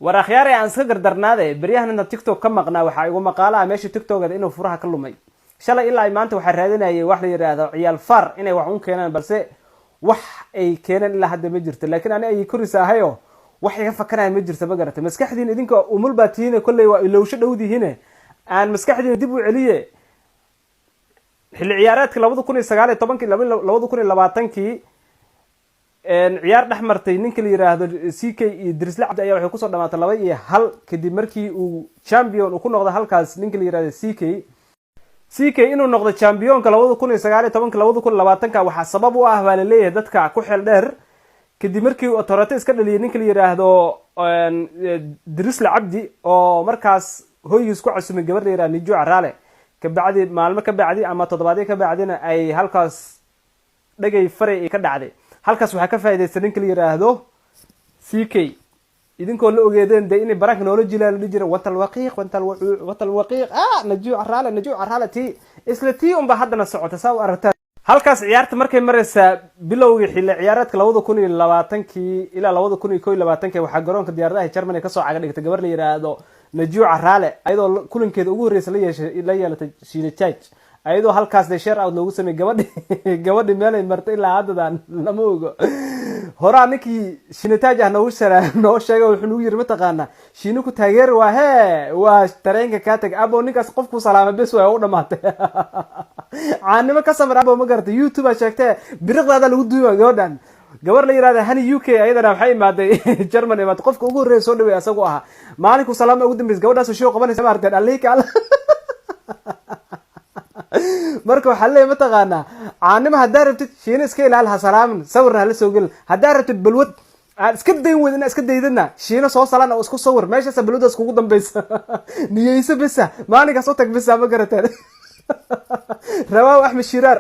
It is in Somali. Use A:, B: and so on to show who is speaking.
A: war akhyaar aan iska gardarnaade baryahan TikTok ka maqnaa waxa igu maqaalaa meesha TikTok-da inuu furaha ka lumay shalay ilaa maanta waxa raadinayay wax la yiraahdo ciyaal far inay wax u keenaan balse wax ay keenan ilaa hadda ma jirto laakiin ani ay kurisahayo wax iga fakaraan ma jirto ma garatay maskaxdiin idinka umul baatiina kulay waa ilowsho dhowdihiina aan maskaxdiin dib u celiye xilli ciyaareedka 2019 2020 ciyaar dhaxmartay ninka la yiraahdo CK iyo Dirisla Cabdi ayaa waxay ku soo dhamaatay 2-1 kadib markii uu champion uu ku noqday halkaas ninka la yiraahdo CK inuu noqdo championka 2019 2020 waxa sabab u ah waa la leeyahay dadka ku xil dheer kadib markii uu authority iska dhaliyay ninka la yiraahdo Dirisla Cabdi oo markaas hooyis ku casumay gabar la yiraahdo Nijo Carale ka bacdi maalmo ka bacdi ama toddobaadyo ka bacdina ay halkaas dhagay faray ka dhacday halkaas waxa ka faa'iideystay ninka la yiraahdo CK idinkoo la ogeedeen in barank knowledge la jiro watal waqiiq Nijo Carale tii isla tii umba haddana socota saaw aragtaa halkaas ciyaarta markay maraysa bilowgii xilli ciyaareedka 2020 ilaa 2021 waxa garoonka diyaaradaha Germany ka soo caga dhigtay gabar la yiraahdo Nijo Carale ayadoo kulankeeda ugu horeysay la yeelatay Shiinachaj ayadoo halkaas de share out loogu sameeyay gabadhi meel ay martay ilaa hadda lama ogo hora ninkii Shiinachaj ah noo sheegay wuxuu nagu yiri ma taqaana Shiinu ku taageer waa tareenka ka tag abo ninkaas qofku salaamay bes waa u dhamaatay caanimo ka samir abo ma gartay YouTube sheegtay biriqdaada lagu duuyo gabadhan gabar la yiraahdo hani UK ayadana waxay imaaday Germany ma qofka ugu horeeyay soo dhaweey asagoo ah maalinku salaam ugu dambeys gabadhaas oo qabanaysa ma aragtay alika marka waxa leeyahay ma taqaana caanimo hadaa rabtid Shiina iska ilaaliha salaaman sawirna la soo gal hadaa rabtid balwad aad iska dayn wadina iska daydana Shiina soo salaan oo isku sawir meesha balwadaas kugu dambaysa niyeysa bisa maalinka soo tag bisa ma garatay Rawaa Axmed Shiraar